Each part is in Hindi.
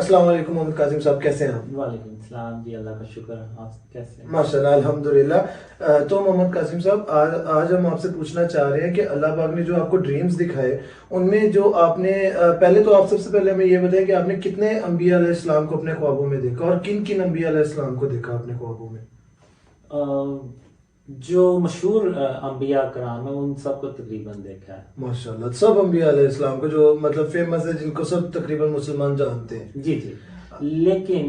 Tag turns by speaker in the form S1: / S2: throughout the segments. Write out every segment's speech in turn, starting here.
S1: अस्सलाम वालेकुम मोहम्मद कासिम साहब, कैसे हैं आप?
S2: वालेकुम सलाम जी, अल्लाह का शुक्र। आप कैसे हैं?
S1: माशाल्लाह, अल्हम्दुलिल्लाह। तो मोहम्मद कासिम साहब, आज हम आपसे पूछना चाह रहे हैं कि अल्लाह पाक ने जो आपको ड्रीम्स दिखाए, उनमें जो आपने पहले तो आप सबसे पहले हमें ये बताएं कि आपने कितने अंबिया अलैहिस्सलाम को अपने ख्वाबों में देखा और किन किन अंबिया अलैहिस्सलाम को देखा अपने ख्वाबों में?
S2: अ, जो मशहूर अंबिया कराम है उन सबको तकरीबन देखा है।
S1: माशाल्लाह, सब अंबिया अलैहिस्सलाम को, जो मतलब फेमस है, जिनको सब तकरीबन मुसलमान जानते हैं।
S2: जी जी। लेकिन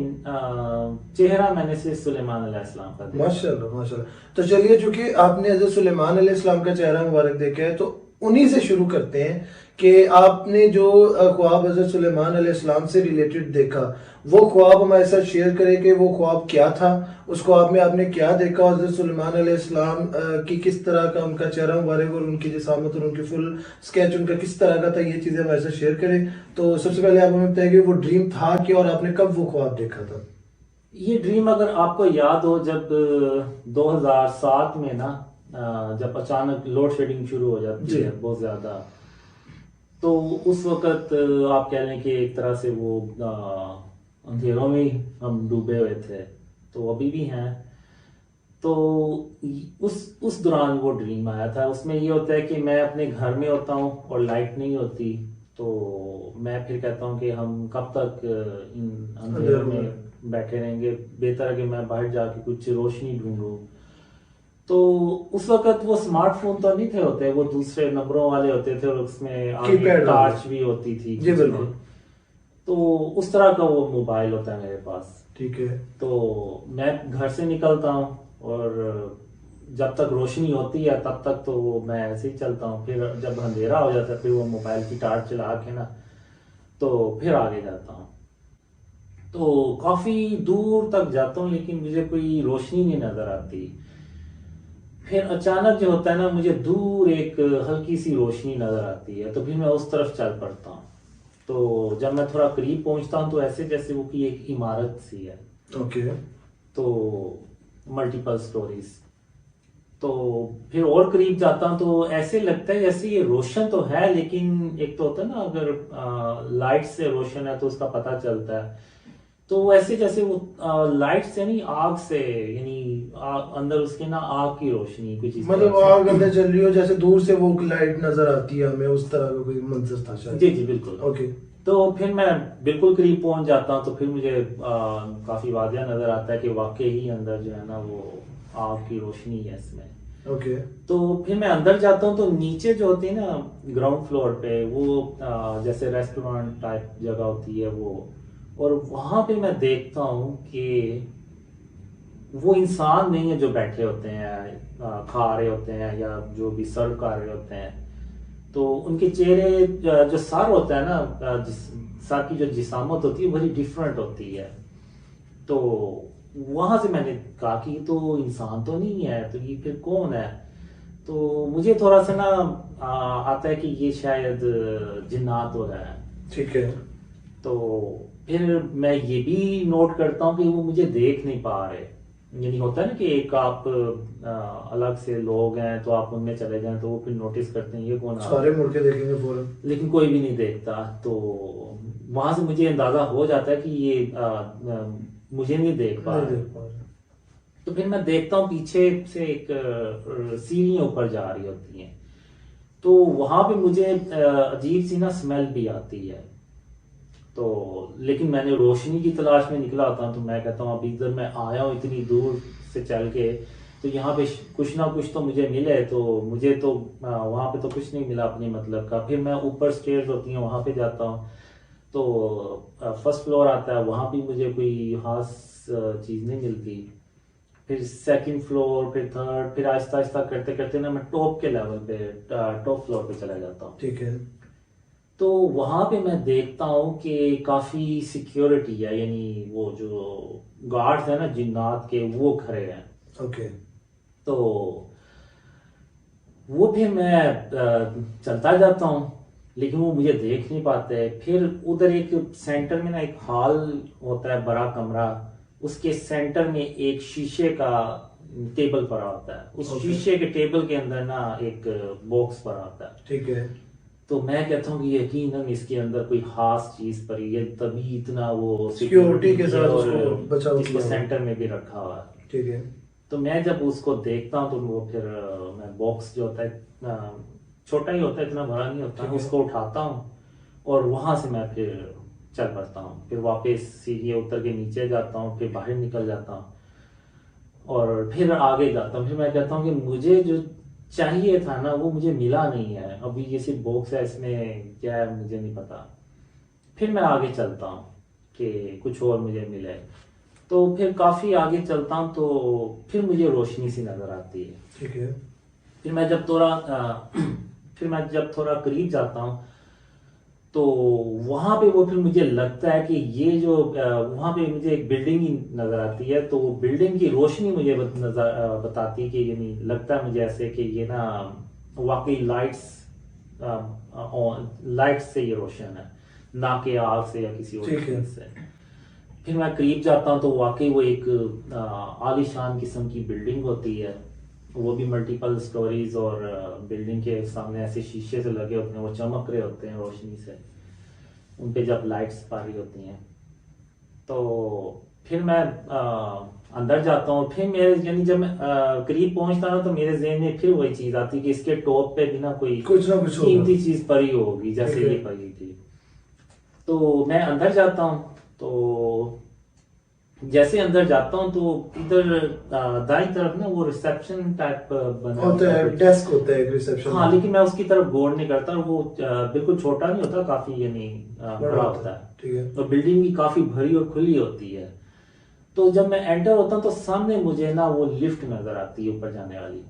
S2: चेहरा मैंने सिर्फ सुलेमान अलैहिस्सलाम का देखा है।
S1: माशाल्लाह माशाल्लाह। तो चलिए, चूंकि आपने हज़रत सुलेमान अलैहिस्सलाम का चेहरा मुबारक देखा है, तो उन्हीं से शुरू करते हैं कि आपने जो ख्वाब हज़रत सुलेमान अलैहिस्सलाम से रिलेटेड देखा, वो ख्वाब हमारे साथ शेयर करें कि वो ख्वाब क्या था, उस ख्वाब में आपने क्या देखा, हज़रत सुलेमान अलैहिस्सलाम की किस तरह का उनका चेहरा मुबारक और उनकी जिसामत और उनकी फुल स्केच उनका किस तरह का था, ये चीज़ें हमारे साथ शेयर करें। तो सबसे पहले आप हमें बताइए कि वो ड्रीम था क्या और आपने कब वो ख्वाब देखा था?
S2: ये ड्रीम अगर आपको याद हो, जब 2007 में ना, जब अचानक लोड शेडिंग शुरू हो जाती
S1: जी।
S2: है बहुत ज़्यादा, तो उस वक़्त आप कह लें कि एक तरह से वो अंधेरों में ही हम डूबे हुए थे, तो अभी भी हैं। तो उस दौरान वो ड्रीम आया था। उसमें ये होता है कि मैं अपने घर में होता हूँ और लाइट नहीं होती, तो मैं फिर कहता हूँ कि हम कब तक इन अंधेरों
S1: अंधेरों में।
S2: में बैठे रहेंगे, बेहतर है कि मैं बाहर जाके कुछ रोशनी ढूंढूं। तो उस वक्त वो स्मार्टफोन तो नहीं थे होते, वो दूसरे नंबरों वाले होते थे और उसमें आगे
S1: कीपैड वाले।
S2: टार्च भी होती थी
S1: जी
S2: कुछ में।
S1: बिल्कुल।
S2: तो उस तरह का वो मोबाइल होता है मेरे पास।
S1: ठीक है।
S2: तो मैं घर से निकलता हूँ और जब तक रोशनी होती है तब तक तो मैं ऐसे ही चलता हूँ, फिर जब अंधेरा हो जाता है फिर वो मोबाइल की टार्च चला के ना, तो फिर आगे जाता हूँ। तो काफी दूर तक जाता हूँ लेकिन मुझे कोई रोशनी नहीं नजर आती। फिर अचानक जो होता है ना, मुझे दूर एक हल्की सी रोशनी नजर आती है, तो फिर मैं उस तरफ चल पड़ता हूँ। तो जब मैं थोड़ा करीब पहुंचता हूँ तो ऐसे जैसे वो की एक इमारत सी है।
S1: ओके।
S2: तो मल्टीपल स्टोरीज। तो फिर और करीब जाता हूँ तो ऐसे लगता है जैसे ये रोशन तो है, लेकिन एक तो होता है ना, अगर लाइट से रोशन है तो उसका पता चलता है। तो वैसे जैसे वो लाइट से नहीं, आग से, यानी अंदर उसके ना आग की रोशनी कुछ इस तरह
S1: मतलब
S2: से।
S1: आग अंदर चल रही हो, जैसे दूर से वो लाइट नजर आती है हमें, उस तरह का कोई मंजर था शायद।
S2: जी जी बिल्कुल।
S1: ओके।
S2: तो फिर मैं बिल्कुल करीब पहुंच जाता हूँ तो फिर मुझे काफी वादिया नजर आता है कि वाकई ही अंदर जो है ना वो आग की रोशनी है इसमें।
S1: ओके।
S2: तो फिर मैं अंदर जाता हूँ तो नीचे जो होती है ना, ग्राउंड फ्लोर पे वो जैसे रेस्टोरेंट टाइप जगह होती है वो। और वहां पे मैं देखता हूँ कि वो इंसान नहीं है जो बैठे होते हैं, खा रहे होते हैं या जो भी सर्व कर रहे होते हैं। तो उनके चेहरे, जो सर होता है ना, सर की जो जिसामत होती है बड़ी डिफरेंट होती है। तो वहां से मैंने कहा कि ये तो इंसान तो नहीं है, तो ये फिर कौन है? तो मुझे थोड़ा सा ना आता है कि ये शायद जिन्नात हो रहा है।
S1: ठीक है।
S2: तो फिर मैं ये भी नोट करता हूँ कि वो मुझे देख नहीं पा रहे। यानी होता है ना कि एक आप अलग से लोग हैं तो आप उनमें चले जाएं तो वो फिर नोटिस करते हैं ये कौन आ
S1: सारे
S2: गया,
S1: मुड़ के देखेंगे फौरन।
S2: लेकिन कोई भी नहीं देखता। तो वहां से मुझे अंदाजा हो जाता है कि ये मुझे नहीं देख पा
S1: नहीं
S2: रहे।
S1: देख पा रहे।
S2: तो फिर मैं देखता हूँ पीछे से एक सीढ़ियाँ ऊपर जा रही होती हैं। तो वहां पे मुझे अजीब सी ना स्मेल भी आती है। तो लेकिन मैंने रोशनी की तलाश में निकला होता हूँ, तो मैं कहता हूँ अभी इधर मैं आया हूँ इतनी दूर से चल के, तो यहाँ पे कुछ ना कुछ तो मुझे मिले। तो मुझे तो वहां पे तो कुछ नहीं मिला अपने मतलब का। फिर मैं ऊपर स्टेयर्स होती हैं वहां पे जाता हूँ, तो फर्स्ट फ्लोर आता है, वहां भी मुझे कोई खास चीज नहीं मिलती। फिर सेकंड फ्लोर, फिर थर्ड, फिर आहिस्ता आहिस्ता करते करते ना मैं टॉप के लेवल पे, टॉप फ्लोर पे चला जाता हूँ।
S1: ठीक है।
S2: तो वहां पे मैं देखता हूँ कि काफी सिक्योरिटी है, यानी वो जो गार्ड्स है ना जिन्नात के, वो खड़े हैं।
S1: ओके।
S2: तो वो फिर मैं चलता जाता हूँ लेकिन वो मुझे देख नहीं पाते। फिर उधर एक सेंटर में ना एक हॉल होता है, बड़ा कमरा। उसके सेंटर में एक शीशे का टेबल पड़ा होता है। उस
S1: ओके।
S2: शीशे के टेबल के अंदर ना एक बॉक्स पड़ा होता है।
S1: ठीक है।
S2: तो मैं कहता हूँ कि यकीनन इसके अंदर कोई खास चीज पड़ी है, तभी इतना वो
S1: सिक्योरिटी के
S2: security
S1: साथ
S2: और
S1: उसको बचाव
S2: इसको
S1: किया हुआ है।
S2: सेंटर में भी रखा हुआ है।
S1: ठीक है।
S2: तो मैं जब उसको देखता हूँ तो वो फिर मैं बॉक्स जो होता है छोटा ही होता है, इतना बड़ा नहीं होता,
S1: ठीक है।
S2: उसको उठाता हूँ और वहां से मैं फिर चल पड़ता हूँ, फिर वापस सीढ़ी उतर के नीचे जाता हूँ, फिर बाहर निकल जाता हूँ और फिर आगे जाता हूँ। फिर मैं कहता हूँ कि मुझे जो चाहिए था ना वो मुझे मिला नहीं है, अभी ये सिर्फ बॉक्स है, इसमें क्या है मुझे नहीं पता। फिर मैं आगे चलता हूँ कि कुछ और मुझे मिले। तो फिर काफी आगे चलता हूँ तो फिर मुझे रोशनी सी नजर आती है।
S1: ठीक है।
S2: फिर मैं जब थोड़ा फिर मैं जब थोड़ा करीब जाता हूँ तो वहां पे वो फिर मुझे लगता है कि ये जो वहां पे मुझे एक बिल्डिंग ही नजर आती है, तो वो बिल्डिंग की रोशनी मुझे बताती है कि यानी लगता है मुझे ऐसे कि ये ना वाकई लाइट्स लाइट से ये रोशन है, ना कि आग से या किसी और
S1: ठीक है।
S2: चीज से। फिर मैं करीब जाता हूँ तो वाकई वो एक आलीशान किस्म की बिल्डिंग होती है, वो भी मल्टीपल स्टोरीज, और बिल्डिंग के सामने ऐसे शीशे से लगे होते हैं, वो चमक रहे होते हैं रोशनी से, उन पे जब लाइट्स पा रही होती हैं। तो फिर मैं अंदर जाता हूँ। फिर मेरे यानी जब मैं करीब पहुंचता ना तो मेरे जहन में फिर वही चीज आती कि इसके टॉप पे भी ना कोई
S1: कुछ ना कुछ होगा।
S2: कीमती चीज पड़ी होगी जैसे
S1: ठीक है।
S2: ये पड़ी थी। तो मैं अंदर जाता हूँ तो जैसे अंदर जाता हूँ तो इधर दाईं तरफ ना वो रिसेप्शन टाइप बना
S1: होता
S2: होता है
S1: है,
S2: कुछ।
S1: डेस्क होता है एक रिसेप्शन
S2: हाँ,
S1: में।
S2: लेकिन मैं उसकी तरफ गौर नहीं करता, और वो बिल्कुल छोटा नहीं होता, काफी यानी
S1: बड़ा
S2: बड़ा
S1: होता
S2: होता
S1: है।
S2: है।
S1: ठीक है।
S2: और बिल्डिंग भी काफी भरी और खुली होती है। तो जब मैं एंटर होता हूँ तो सामने मुझे ना वो लिफ्ट नजर आती है ऊपर जाने वाली।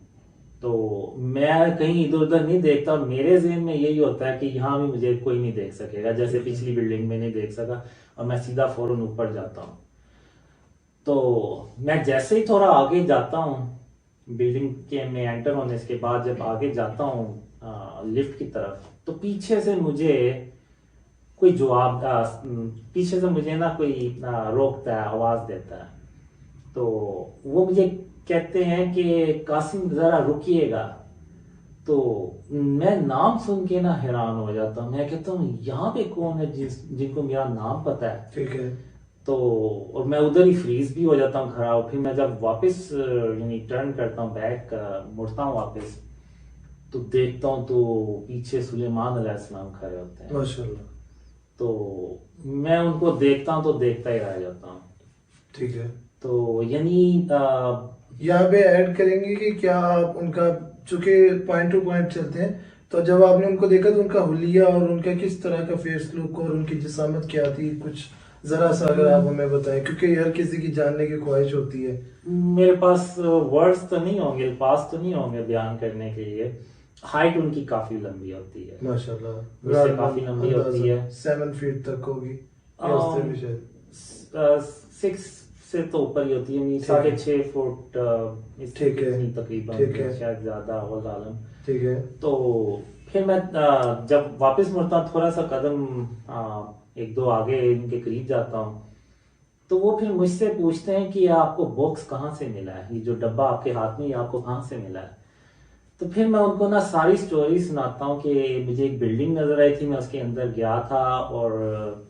S2: तो मैं कहीं इधर उधर नहीं देखता, और मेरे जहन में यही होता है कि यहाँ भी मुझे कोई नहीं देख सकेगा, जैसे
S1: ठीक है।
S2: पिछली बिल्डिंग में नहीं देख सका, और मैं सीधा फौरन ऊपर जाता हूँ। तो मैं जैसे ही थोड़ा आगे जाता हूँ बिल्डिंग के में एंटर होने के बाद, जब आगे जाता हूँ लिफ्ट की तरफ, तो पीछे से मुझे कोई जवाब पीछे से मुझे ना कोई रोकता है, आवाज देता है। तो वो मुझे कहते हैं कि कासिम जरा रुकिएगा। तो मैं नाम सुन के ना हैरान हो जाता हूँ, मैं कहता हूँ यहाँ पे कौन है जिनको मेरा नाम पता है।
S1: ठीक है।
S2: तो और मैं उधर ही फ्रीज भी हो जाता हूँ खड़ा हो। फिर मैं जब वापस यानी टर्न करता हूँ बैक, मुड़ता हूँ वापस, तो देखता हूँ तो पीछे सुलेमान अलैहिस्सलाम खड़े होते हैं।
S1: माशाल्लाह।
S2: तो मैं उनको देखता हूँ तो देखता ही रह जाता हूँ।
S1: ठीक है।
S2: तो यानी
S1: यहाँ पे ऐड करेंगे कि क्या आप उनका, चूंकि पॉइंट टू पॉइंट चलते हैं, तो जब आपने उनको देखा तो उनका हुलिया और उनका किस तरह का फेस लुक और उनकी जिसामत क्या थी, कुछ जरा सा अगर आप हमें बताएं, क्योंकि हर किसी की जानने की ख्वाहिश होती है।
S2: मेरे पास वर्ड्स तो नहीं होंगे, अल्फाज तो नहीं होंगे बयान करने के लिए। हाइट उनकी काफी लंबी होती है,
S1: माशाल्लाह।
S2: मुझसे काफी लंबी होती है।
S1: 7 फीट तक होगी या उससे भी शायद।
S2: 6 से तो ऊपर ही होती है,
S1: ठीक है।
S2: 6.5 फुट इससे
S1: ठीक है।
S2: इतनी तकरीबन,
S1: ठीक है।
S2: शायद ज्यादा हो आलम।
S1: ठीक है।
S2: तो फिर मैं जब वापस मुड़ता हूँ, थोड़ा सा कदम एक दो आगे इनके करीब जाता हूँ, तो वो फिर मुझसे पूछते हैं कि आपको बॉक्स कहाँ से मिला है, ये जो डब्बा आपके हाथ में ये आपको कहाँ से मिला है। तो फिर मैं उनको ना सारी स्टोरी सुनाता हूँ कि मुझे एक बिल्डिंग नजर आई थी, मैं उसके अंदर गया था और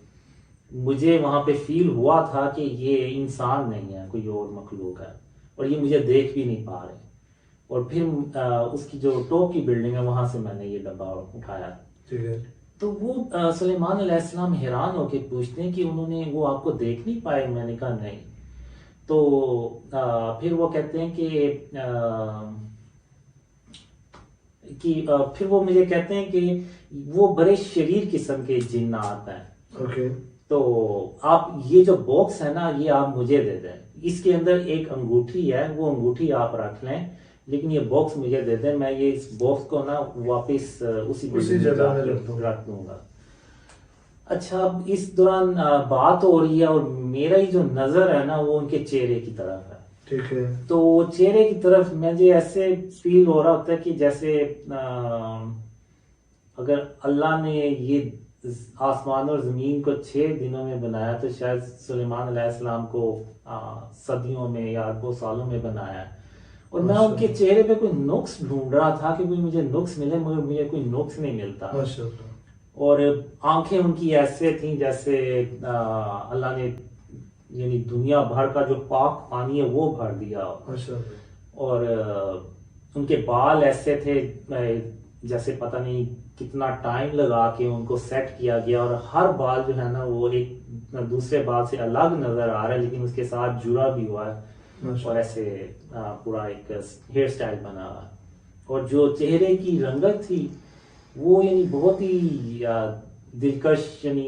S2: मुझे वहां पे फील हुआ था कि ये इंसान नहीं है, कोई और मखलूक है, और ये मुझे देख भी नहीं पा रहे। और फिर उसकी जो टॉप की बिल्डिंग है वहां से मैंने ये डब्बा उठाया।
S1: ठीक है।
S2: तो वो सुलेमान अलैहिस्सलाम हैरान होके पूछते हैं कि उन्होंने वो आपको देख नहीं पाए। मैंने कहा नहीं। तो फिर वो कहते हैं फिर वो मुझे कहते हैं कि वो बड़े शरीर किस्म के जिन्नात हैं।
S1: ओके।
S2: तो आप ये जो बॉक्स है ना ये आप मुझे दे दें, इसके अंदर एक अंगूठी है, वो अंगूठी आप रख लें, लेकिन ये बॉक्स मुझे दे दें, मैं ये इस बॉक्स को ना वापस उसी बिल्डिंग में
S1: जगह में
S2: जाके रख दूंगा। अच्छा, अब इस दौरान बात हो रही है और मेरा ही जो नजर है ना वो उनके चेहरे की तरफ है।
S1: ठीक है।
S2: तो चेहरे की तरफ मुझे ऐसे फील हो रहा होता है कि जैसे अगर अल्लाह ने ये आसमान और जमीन को 6 दिनों में बनाया तो शायद सुलेमान अलैहिस्सलाम को सदियों में या अरबों सालों में बनाया है। और मैं
S1: माशाल्लाह।
S2: उनके चेहरे पे कोई नुक्स ढूंढ रहा था कि कोई मुझे नुक्स मिले, मगर मुझे कोई नुक्स नहीं मिलता।
S1: माशाल्लाह।
S2: और आंखें उनकी ऐसे थी जैसे अल्लाह ने यानी दुनिया भर का जो पाक पानी है वो भर दिया।
S1: माशाल्लाह।
S2: और उनके बाल ऐसे थे जैसे पता नहीं कितना टाइम लगा के उनको सेट किया गया, और हर बाल जो है ना वो एक दूसरे बाल से अलग नजर आ रहा है, लेकिन उसके साथ जुड़ा भी हुआ है। और
S1: माशाल्लाह।
S2: ऐसे पूरा एक हेयर स्टाइल बना हुआ है। और जो चेहरे की रंगत थी वो यानी बहुत ही दिलकश, यानी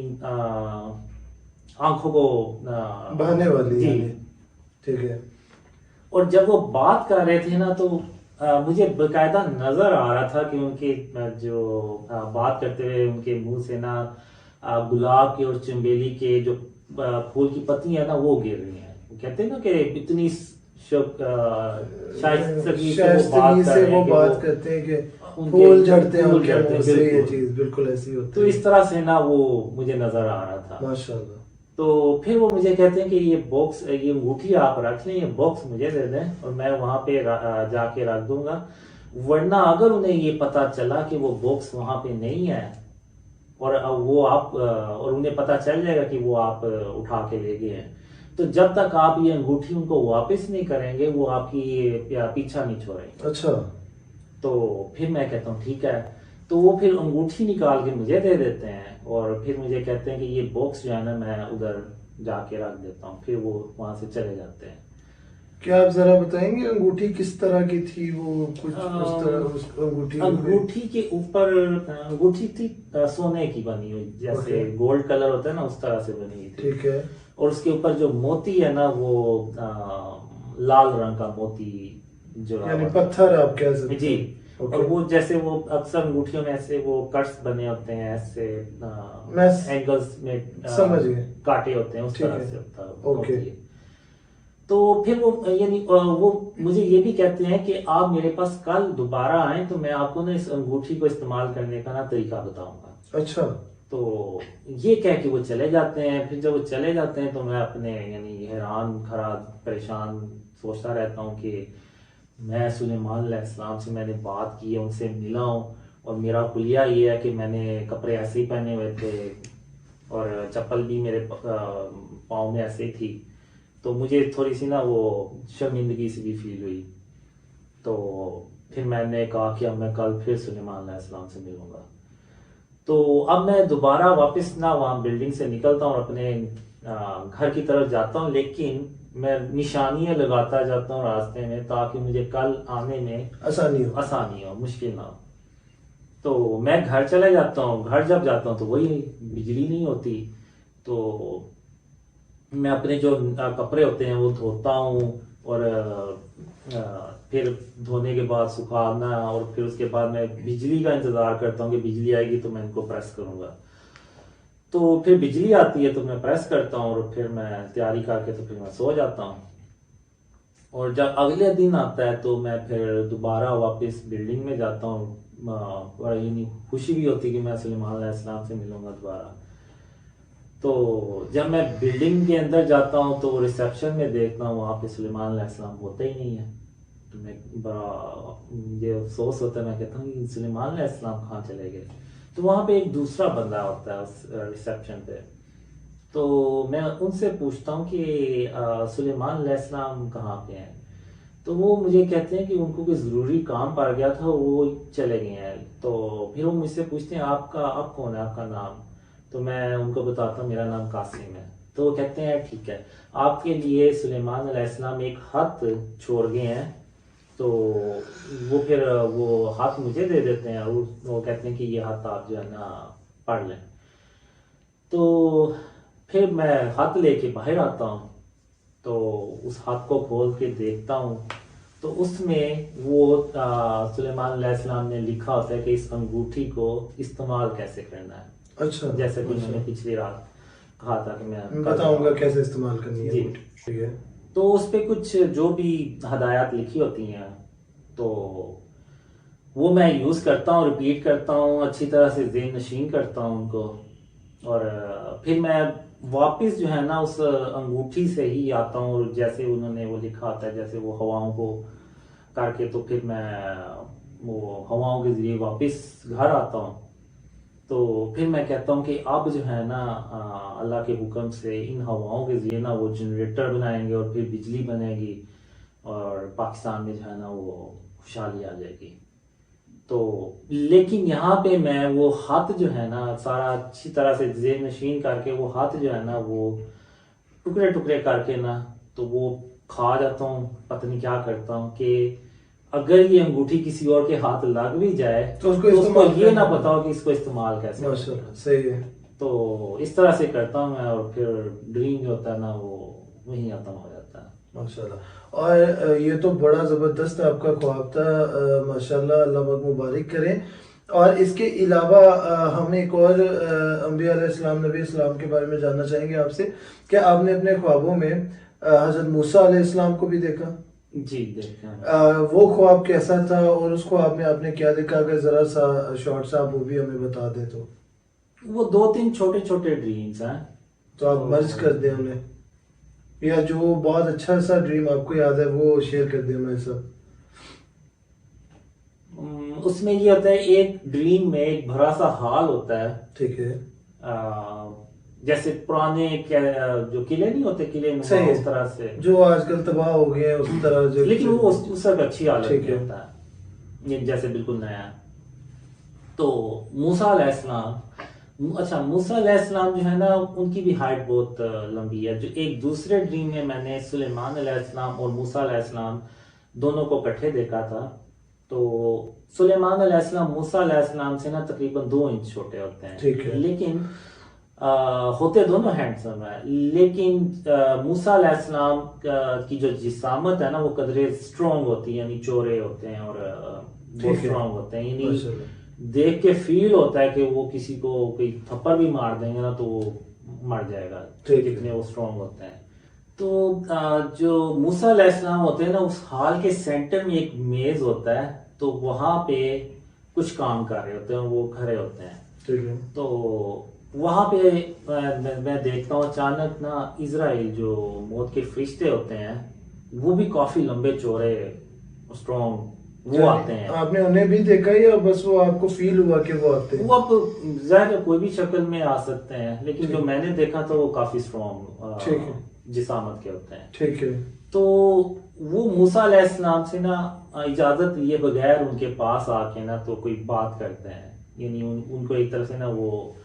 S2: आंखों को
S1: बहाने वाली
S2: जी।
S1: यानी। ठीक है।
S2: और जब वो बात कर रहे थे ना तो मुझे बकायदा नजर आ रहा था कि उनके जो बात करते हुए उनके मुंह से ना गुलाब के और चमेली के जो फूल की पत्तियां ना वो गिर रही हैं। वो कहते हैं ना कि इतनी शाइस्तगी से वो बात
S1: शायस्तगी
S2: कर
S1: से
S2: रहे
S1: वो
S2: हैं कि
S1: बात
S2: वो
S1: करते हैं कि
S2: उनके
S1: फूल झड़ते हैं
S2: फूल
S1: उनके
S2: झड़ते
S1: मुंह
S2: हैं,
S1: से, ये
S2: बिल्कुल।
S1: चीज बिल्कुल ऐसी होती
S2: तो
S1: है।
S2: इस तरह से ना वो मुझे नजर आ रहा था।
S1: माशाल्लाह।
S2: तो फिर वो मुझे कहते हैं कि ये बॉक्स, ये अंगूठी आप रख लें, ये बॉक्स मुझे दे दें और मैं वहां पे जाके रख दूंगा। वरना अगर उन्हें ये पता चला कि वो बॉक्स वहां पे नहीं है, और वो आप और उन्हें पता चल जाएगा कि वो आप उठा के ले गए हैं, तो जब तक आप ये अंगूठी उनको वापस नहीं करेंगे वो आपकी पीछा नहीं छोड़ेंगे।
S1: अच्छा।
S2: तो फिर मैं कहता हूँ ठीक है। तो वो फिर अंगूठी निकाल के मुझे दे देते हैं और फिर मुझे कहते हैं कि ये बॉक्स जो है ना मैं उधर जाके रख देता हूँ। फिर वो वहां से चले जाते हैं।
S1: क्या आप जरा बताएंगे अंगूठी किस तरह की थी? वो कुछ उस तरह उस अंगूठी
S2: अंगूठी के ऊपर अंगूठी थी सोने की बनी हुई, जैसे
S1: ओके।
S2: गोल्ड कलर होता है ना उस तरह से बनी हुई थी।
S1: ठीक है।
S2: और उसके ऊपर जो मोती है ना वो लाल रंग का मोती जुड़ा
S1: यानी
S2: हुआ था।
S1: पत्थर आप कह सकते
S2: जी।
S1: हैं।
S2: और
S1: ओके।
S2: वो जैसे वो अक्सर अंगूठियों में ऐसे वो कट्स बने होते हैं, ऐसे
S1: मैं
S2: एंगल्स में
S1: समझ गया।
S2: कांटे होते हैं, उस
S1: ठीक
S2: तरह
S1: है।
S2: से होता
S1: ओके।
S2: होती है। तो फिर वो यानी वो मुझे ये भी कहते हैं कि आप मेरे पास कल दोबारा आए तो मैं आपको ना इस अंगूठी को इस्तेमाल करने का ना तरीका बताऊंगा।
S1: अच्छा।
S2: तो ये कह के वो चले जाते हैं। फिर जब वो चले जाते हैं तो मैं अपने यानी हैरान खराब परेशान सोचता रहता हूँ कि मैं सुलेमान अलैहिस्सलाम से मैंने बात की है, उनसे मिला हूँ, और मेरा हुलिया ये है कि मैंने कपड़े ऐसे ही पहने हुए थे और चप्पल भी मेरे पाँव में ऐसे ही थी। तो मुझे थोड़ी सी ना वो शर्मिंदगी सी भी फील हुई। तो फिर मैंने कहा कि अब मैं कल फिर सुलेमान अलैहिस्सलाम से मिलूंगा। तो अब मैं दोबारा वापस ना वहाँ बिल्डिंग से निकलता हूँ और अपने घर की तरफ जाता हूँ, लेकिन मैं निशानियां लगाता जाता हूँ रास्ते में ताकि मुझे कल आने में आसानी हो, मुश्किल ना हो। तो मैं घर चले जाता हूँ। घर जब जाता हूँ तो वही बिजली नहीं होती। तो मैं अपने जो कपड़े होते हैं वो धोता हूँ, और फिर धोने के बाद सुखाना, और फिर उसके बाद मैं बिजली का इंतजार करता हूँ कि बिजली आएगी तो मैं इनको प्रेस करूंगा। तो फिर बिजली आती है तो मैं प्रेस करता हूँ और फिर मैं तैयारी करके तो फिर मैं सो जाता हूँ। और जब अगले दिन आता है तो मैं फिर दोबारा वापस बिल्डिंग में जाता हूँ। बड़ा यानी खुशी भी होती है कि मैं सुलेमान अलैहिस्सलाम से मिलूंगा दोबारा। तो जब मैं बिल्डिंग के अंदर जाता हूँ तो रिसेप्शन में देखता हूँ वहाँ पे सुलेमान अलैहिस्सलाम होता ही नहीं है। तो मैं बड़ा मुझे अफसोस होता है। मैं कहता हूँ कि सुलेमान अलैहिस्सलाम कहाँ चले गए। तो वहाँ पे एक दूसरा बंदा होता है उस रिसेप्शन पे। तो मैं उनसे पूछता हूँ कि सुलेमान अलैहिस्सलाम कहाँ पे हैं। तो वो मुझे कहते हैं कि उनको कोई ज़रूरी काम पड़ गया था, वो चले गए हैं। तो फिर वो मुझसे पूछते हैं आपका आप कौन है, आपका नाम। तो मैं उनको बताता हूँ मेरा नाम कासिम है। तो वो कहते हैं ठीक है, आपके लिए सुलेमान अलैहिस्सलाम एक खत छोड़ गए हैं। तो वो फिर वो हाथ मुझे दे देते हैं और वो कहते हैं कि ये हाथ आप जो है ना पढ़ लें। तो फिर मैं हाथ लेके बाहर आता हूँ। तो उस हाथ को खोल के देखता हूँ तो उसमें वो सुलेमान अलैहिस्सलाम ने लिखा होता है कि इस अंगूठी को इस्तेमाल कैसे करना है।
S1: अच्छा।
S2: जैसे कि मैंने पिछली रात कहा था कि मैं
S1: बताऊंगा कैसे इस्तेमाल करनी है
S2: जी।
S1: अंगूठी। ठीक है।
S2: तो उस पे कुछ जो भी हदायत लिखी होती हैं तो वो मैं यूज़ करता हूँ, रिपीट करता हूँ, अच्छी तरह से ज़हन नशीन करता हूँ उनको। और फिर मैं वापस जो है ना उस अंगूठी से ही आता हूँ, और जैसे उन्होंने वो लिखा होता है, जैसे वो हवाओं को करके तो फिर मैं वो हवाओं के जरिए वापस घर आता हूँ। तो फिर मैं कहता हूँ कि अब जो है ना अल्लाह के हुक्म से इन हवाओं के जरिए ना वो जनरेटर बनाएंगे और फिर बिजली बनेगी और पाकिस्तान में जो है ना वो खुशहाली आ जाएगी। तो लेकिन यहाँ पे मैं वो हाथ जो है ना सारा अच्छी तरह से जेब नशीन करके वो हाथ जो है ना वो टुकड़े टुकड़े करके ना तो वो खा जाता हूँ। पता नहीं क्या करता हूँ कि अगर ये अंगूठी किसी और के हाथ लग भी जाए
S1: तो उसको
S2: तो उसको
S1: इस्तेमाल
S2: ये ना
S1: करना।
S2: पता हो कि इसको इस्तेमाल कैसे करना है।
S1: माशाल्लाह सही है।
S2: तो इस तरह से करता हूँ मैं और फिर ड्रीम जो होता है ना वो वहीं खत्म हो जाता है।
S1: माशाल्लाह। और ये तो बड़ा ज़बरदस्त आपका ख्वाब था। माशाल्लाह, अल्लाह पाक मुबारक करें। और इसके अलावा हम एक और अंबिया अलैहिस्सलाम, नबी इस्लाम के बारे में जानना चाहेंगे आपसे। क्या आपने अपने ख्वाबों में हज़रत मूसा अलैहिस्सलाम को भी देखा?
S2: जी देखते हैं।
S1: वो ख्वाब कैसा था और उस ख्वाब में आपने क्या देखा? अगर ज़रा सा शॉर्ट सा आप वो भी हमें बता दें तो।
S2: वो 2-3 छोटे छोटे ड्रीम्स हैं।
S1: तो आप मर्ज कर दें उन्हें, या जो बहुत अच्छा सा ड्रीम आपको याद है वो शेयर कर दें हमारे साथ।
S2: उसमें ये होता है एक ड्रीम में एक भरा सा हॉल होता है।
S1: ठीक है।
S2: जैसे पुराने जो किले नहीं होते किले नुमा
S1: सही है।
S2: उस तरह से।
S1: जो आजकल तबाह हो गए हैं उस तरह जो।
S2: लेकिन वो उस वक्त अच्छी हालत
S1: ठीक
S2: में
S1: है।
S2: होता है, ये जैसे बिल्कुल नया। तो मूसा अलैहिस्सलाम, अच्छा मूसा अलैहिस्सलाम जो है ना उनकी भी हाइट बहुत लंबी है। जो एक दूसरे ड्रीम में मैंने सुलेमान अलैहिस्सलाम और मूसा अलैहिस्सलाम दोनों को इकट्ठे देखा था। तो सुलेमान अलैहिस्सलाम मूसा अलैहिस्सलाम से ना तकरीबन 2 इंच छोटे होते हैं।
S1: ठीक है।
S2: लेकिन होते दोनों हैंडसम है। लेकिन मूसा अलैहिस्सलाम की जो जिसामत है ना वो कदरे स्ट्रॉन्ग होती है, यानी चौड़े होते हैं और बहुत
S1: ठीक है।
S2: स्ट्रॉन्ग होते हैं। यानी
S1: माशाल्लाह।
S2: देख के फील होता है कि वो किसी को कोई थप्पड़ भी मार देंगे ना तो वो मर जाएगा,
S1: ठीक है।
S2: जितने वो स्ट्रॉन्ग होते हैं। तो जो मूसा अलैहिस्सलाम होते हैं ना उस हॉल के सेंटर में एक मेज होता है। तो वहां पे कुछ काम कर रहे होते हैं, वो खड़े होते हैं।
S1: ठीक है।
S2: तो वहां पे मैं देखता हूँ अचानक ना इजराइल जो मौत के फरिश्ते होते हैं वो भी काफी लंबे चौड़े स्ट्रॉन्ग वो आते हैं।
S1: आपने उन्हें भी देखा या बस वो आपको फील हुआ कि वो आते हैं?
S2: वो अब जाहिर है कोई भी शक्ल में आ सकते हैं, लेकिन
S1: ठीक।
S2: जो मैंने देखा था वो काफी
S1: ठीक है।
S2: स्ट्रॉन्ग जिसामत के होते हैं।
S1: ठीक है।
S2: तो वो मूसा अलैहिस्सलाम से ना इजाजत लिए बगैर उनके पास आके ना तो कोई बात करते हैं, यानी उनको एक तरह से ना वो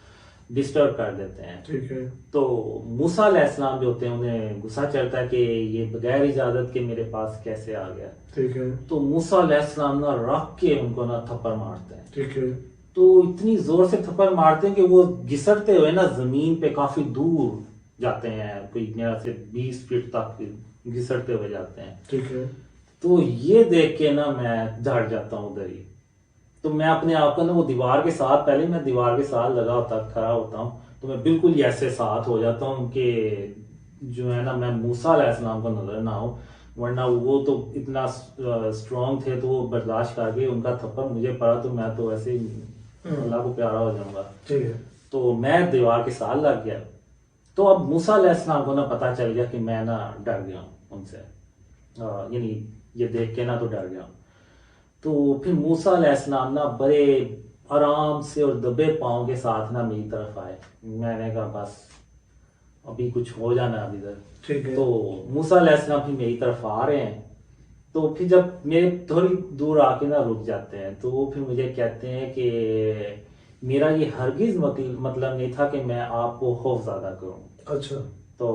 S2: डिस्टर्ब कर देते हैं।
S1: ठीक है।
S2: तो मूसा अलैहिस्सलाम जो होते हैं उन्हें गुस्सा चढ़ता है कि ये बगैर इजाजत के मेरे पास कैसे आ गया।
S1: ठीक है।
S2: तो मूसा अलैहिस्सलाम ना रख के उनको ना थप्पड़ मारते हैं।
S1: ठीक है।
S2: तो इतनी जोर से थप्पड़ मारते हैं कि वो घिसटते हुए ना जमीन पे काफी दूर जाते हैं, कोई मेरा से 20 फीट तक घिसटते हुए जाते हैं।
S1: ठीक है।
S2: तो ये देख के ना मैं डर जाता हूँ उधर ही। तो मैं अपने आप को ना वो दीवार के साथ, पहले मैं दीवार के साथ लगा होता खड़ा होता हूँ तो मैं बिल्कुल ही ऐसे साथ हो जाता हूँ कि जो है ना मैं मूसा अलैहिस्सलाम को नजर ना हो, वरना वो तो इतना स्ट्रांग थे तो वो बर्दाश्त करके उनका थप्पड़ मुझे पड़ा तो मैं तो ऐसे ही अल्लाह को प्यारा हो जाऊंगा।
S1: ठीक है।
S2: तो मैं दीवार के साथ लग गया। तो अब मूसा अलैहिस्सलाम को ना पता चल गया कि मैं ना डर गया हूं उनसे, यानी ये देख के ना तो डर गया। तो फिर मूसा अलैहिस्सलाम ना बड़े आराम से और दबे पांव के साथ ना मेरी तरफ आए। मैंने कहा बस अभी कुछ हो जाना अभी इधर।
S1: ठीक है।
S2: तो मूसा अलैहिस्सलाम फिर मेरी तरफ आ रहे हैं। तो फिर जब मेरे थोड़ी दूर आके ना रुक जाते हैं तो वो फिर मुझे कहते हैं कि मेरा ये हरगिज मतलब नहीं था कि मैं आपको खौफज़दा करूं।
S1: अच्छा।
S2: तो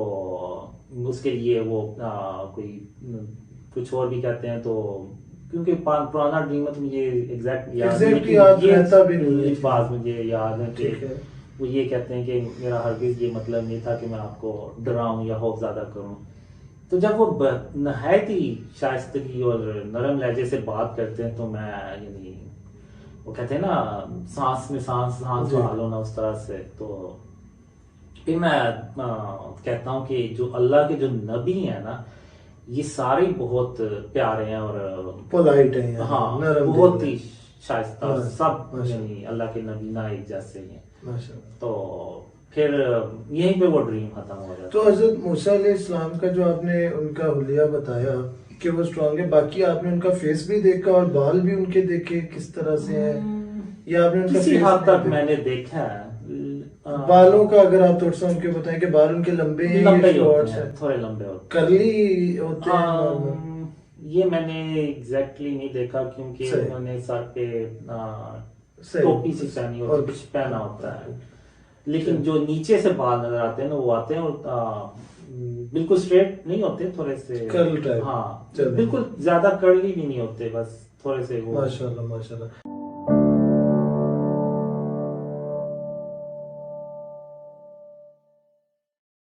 S2: उसके लिए वो कोई कुछ और भी कहते हैं। तो क्योंकि पुराना ड्रीम है तो मुझे एग्जैक्ट याद नहीं,
S1: एग्जैक्ट
S2: लेकिन
S1: याद
S2: ये
S1: रहता भी नहीं है।
S2: एक बात मुझे याद है कि
S1: ठीक है।
S2: वो ये कहते हैं कि मेरा हरगिज ये मतलब नहीं था कि मैं आपको डराऊं या खौफज़दा करूं। तो जब वो नहायत ही शाइस्तगी और नरम लहजे से बात करते हैं तो मैं यानी वो कहते हैं ना सांस में सांस सांस
S1: जी।
S2: बहा लो ना उस तरह से। तो फिर मैं कहता हूँ कि जो अल्लाह के जो नबी हैं ना ये सारे बहुत प्यारे हैं और
S1: पोलाइट है यानी,
S2: हाँ
S1: नरम
S2: बहुत
S1: दिल
S2: ही
S1: है।
S2: शाइस्ता,
S1: हाँ,
S2: सब
S1: माशा
S2: यानी अल्लाह के नबी ना एक जैसे ही हैं।
S1: माशाल्लाह।
S2: तो फिर यहीं पे वो ड्रीम खत्म हो जाता
S1: तो
S2: है।
S1: हजरत मूसा अलैहिस्सलाम का जो आपने उनका हुलिया बताया कि वो स्ट्रांग है। बाकी आपने उनका फेस भी देखा और बाल भी उनके देखे किस तरह से हैं, या आपने उनका
S2: किसी
S1: फेस
S2: हद
S1: नहीं
S2: तक
S1: देखा?
S2: मैंने देखा है।
S1: बालों का अगर आप थोड़ा सा उनके बताएं कि बाल उनके लंबे हैं
S2: लंबे
S1: या
S2: ही होते
S1: शॉर्ट्स
S2: हैं,
S1: हैं,
S2: थोड़े लंबे होते
S1: करली होते
S2: हैं।
S1: हैं नॉर्मल?
S2: ये मैंने एग्जैक्टली नहीं देखा क्योंकि
S1: सही।
S2: उन्होंने सर पे
S1: सही।
S2: टोपी सी पहनी होती है,
S1: और-
S2: कुछ पहना होता है। लेकिन जो नीचे से बाल नजर आते हैं ना, वो आते हैं और बिल्कुल स्ट्रेट नहीं होते, थोड़े से
S1: कर्ल टाइप।
S2: हाँ,
S1: चलिए।
S2: बिल्कुल ज्यादा कर्ली भी नहीं होते, बस थोड़े से वो।
S1: माशाल्लाह माशाल्लाह।